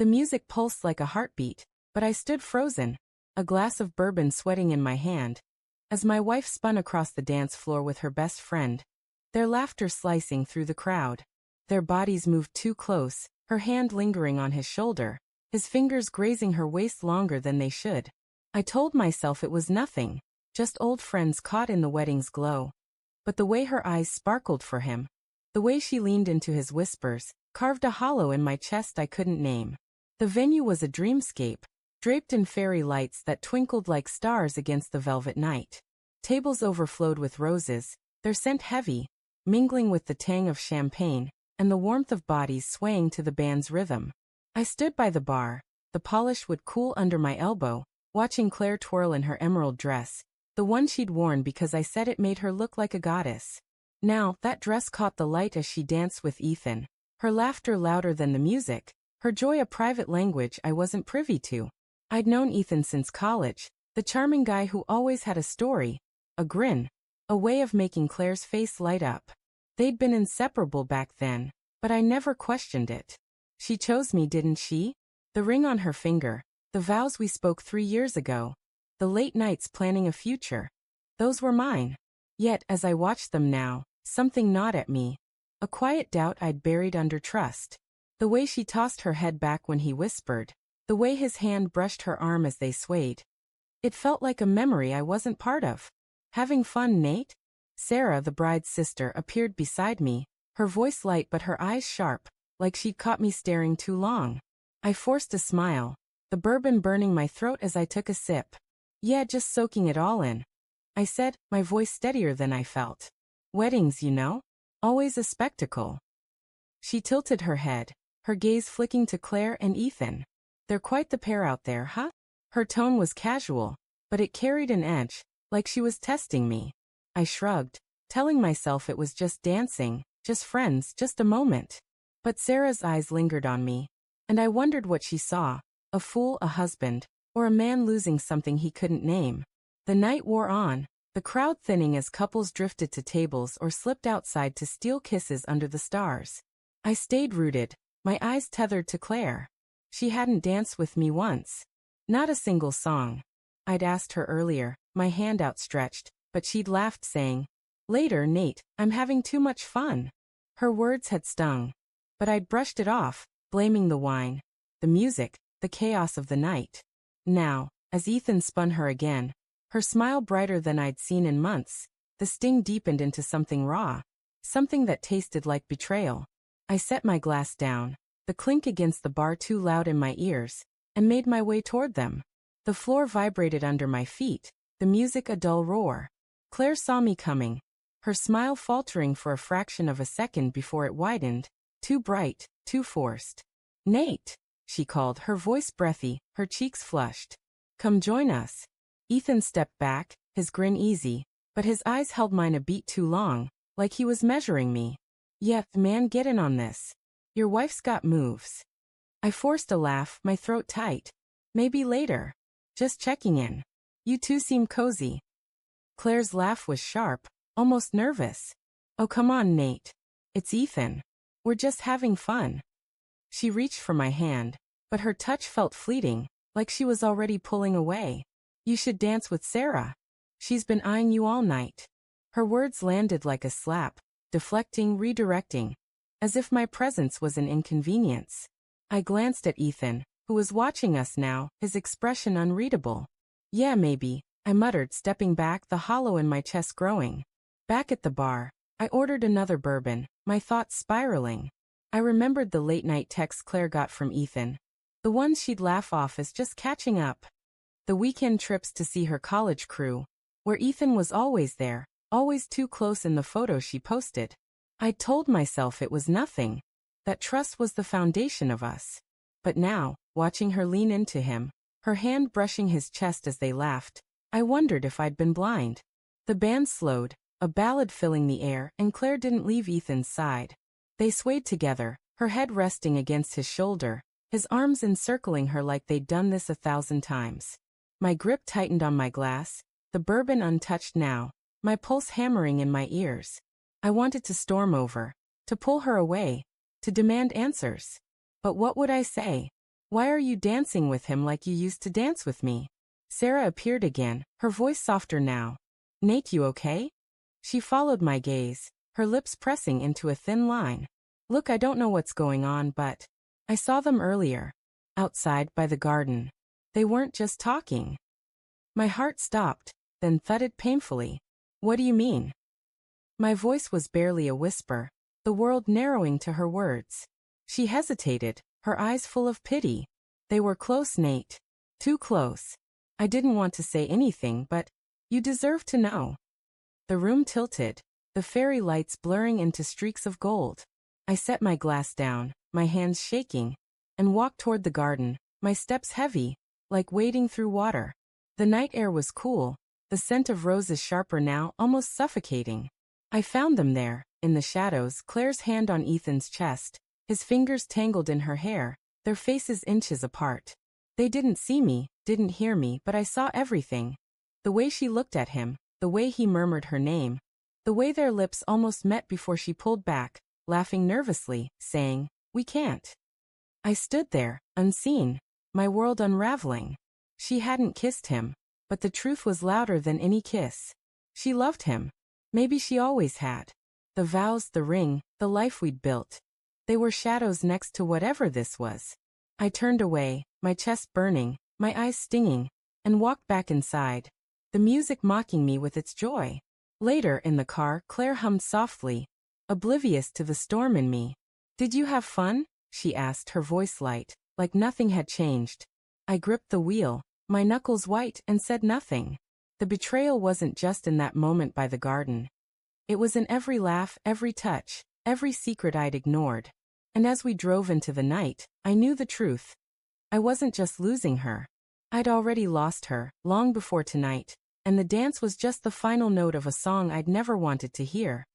The music pulsed like a heartbeat, but I stood frozen, a glass of bourbon sweating in my hand, as my wife spun across the dance floor with her best friend, their laughter slicing through the crowd. Their bodies moved too close, her hand lingering on his shoulder, his fingers grazing her waist longer than they should. I told myself it was nothing, just old friends caught in the wedding's glow. But the way her eyes sparkled for him, the way she leaned into his whispers, carved a hollow in my chest I couldn't name. The venue was a dreamscape, draped in fairy lights that twinkled like stars against the velvet night. Tables overflowed with roses, their scent heavy, mingling with the tang of champagne, and the warmth of bodies swaying to the band's rhythm. I stood by the bar, the polish wood cool under my elbow, watching Claire twirl in her emerald dress, the one she'd worn because I said it made her look like a goddess. Now, that dress caught the light as she danced with Ethan, her laughter louder than the music, her joy a private language I wasn't privy to. I'd known Ethan since college, the charming guy who always had a story, a grin, a way of making Claire's face light up. They'd been inseparable back then, but I never questioned it. She chose me, didn't she? The ring on her finger, the vows we spoke 3 years ago, the late nights planning a future. Those were mine. Yet, as I watched them now, something gnawed at me, a quiet doubt I'd buried under trust. The way she tossed her head back when he whispered, the way his hand brushed her arm as they swayed. It felt like a memory I wasn't part of. Having fun, Nate? Sarah, the bride's sister, appeared beside me, her voice light but her eyes sharp, like she'd caught me staring too long. I forced a smile, the bourbon burning my throat as I took a sip. Yeah, just soaking it all in, I said, my voice steadier than I felt. Weddings, you know? Always a spectacle. She tilted her head, her gaze flicking to Claire and Ethan. They're quite the pair out there, huh? Her tone was casual, but it carried an edge, like she was testing me. I shrugged, telling myself it was just dancing, just friends, just a moment. But Sarah's eyes lingered on me, and I wondered what she saw, a fool, a husband, or a man losing something he couldn't name. The night wore on, the crowd thinning as couples drifted to tables or slipped outside to steal kisses under the stars. I stayed rooted, my eyes tethered to Claire. She hadn't danced with me once. Not a single song. I'd asked her earlier, my hand outstretched, but she'd laughed saying, "Later, Nate, I'm having too much fun." Her words had stung, but I'd brushed it off, blaming the wine, the music, the chaos of the night. Now, as Ethan spun her again, her smile brighter than I'd seen in months, the sting deepened into something raw, something that tasted like betrayal. I set my glass down, the clink against the bar too loud in my ears, and made my way toward them. The floor vibrated under my feet, the music a dull roar. Claire saw me coming, her smile faltering for a fraction of a second before it widened, too bright, too forced. "Nate," she called, her voice breathy, her cheeks flushed. "Come join us." Ethan stepped back, his grin easy, but his eyes held mine a beat too long, like he was measuring me. "Yeah, man, get in on this. Your wife's got moves." I forced a laugh, my throat tight. "Maybe later. Just checking in. You two seem cozy." Claire's laugh was sharp, almost nervous. "Oh, come on, Nate. It's Ethan. We're just having fun." She reached for my hand, but her touch felt fleeting, like she was already pulling away. "You should dance with Sarah. She's been eyeing you all night." Her words landed like a slap, deflecting, redirecting, as if my presence was an inconvenience. I glanced at Ethan, who was watching us now, his expression unreadable. "Yeah, maybe," I muttered, stepping back, the hollow in my chest growing. Back at the bar, I ordered another bourbon, my thoughts spiraling. I remembered the late-night texts Claire got from Ethan, the ones she'd laugh off as just catching up. The weekend trips to see her college crew, where Ethan was always there, always too close in the photos she posted. I'd told myself it was nothing, that trust was the foundation of us. But now, watching her lean into him, her hand brushing his chest as they laughed, I wondered if I'd been blind. The band slowed, a ballad filling the air, and Claire didn't leave Ethan's side. They swayed together, her head resting against his shoulder, his arms encircling her like they'd done this 1,000 times. My grip tightened on my glass, the bourbon untouched now, my pulse hammering in my ears. I wanted to storm over, to pull her away, to demand answers. But what would I say? Why are you dancing with him like you used to dance with me? Sarah appeared again, her voice softer now. Nate, you okay? She followed my gaze, her lips pressing into a thin line. Look, I don't know what's going on, but I saw them earlier. Outside, by the garden. They weren't just talking. My heart stopped, then thudded painfully. What do you mean? My voice was barely a whisper, the world narrowing to her words. She hesitated, her eyes full of pity. They were close, Nate. Too close. I didn't want to say anything, but you deserve to know. The room tilted, the fairy lights blurring into streaks of gold. I set my glass down, my hands shaking, and walked toward the garden, my steps heavy, like wading through water. The night air was cool, the scent of roses sharper now, almost suffocating. I found them there, in the shadows, Claire's hand on Ethan's chest, his fingers tangled in her hair, their faces inches apart. They didn't see me, didn't hear me, but I saw everything. The way she looked at him, the way he murmured her name, the way their lips almost met before she pulled back, laughing nervously, saying, "We can't." I stood there, unseen, my world unraveling. She hadn't kissed him, but the truth was louder than any kiss. She loved him. Maybe she always had. The vows, the ring, the life we'd built. They were shadows next to whatever this was. I turned away, my chest burning, my eyes stinging, and walked back inside, the music mocking me with its joy. Later, in the car, Claire hummed softly, oblivious to the storm in me. "Did you have fun?" she asked, her voice light, like nothing had changed. I gripped the wheel, my knuckles white, and said nothing. The betrayal wasn't just in that moment by the garden. It was in every laugh, every touch, every secret I'd ignored. And as we drove into the night, I knew the truth. I wasn't just losing her. I'd already lost her, long before tonight, and the dance was just the final note of a song I'd never wanted to hear.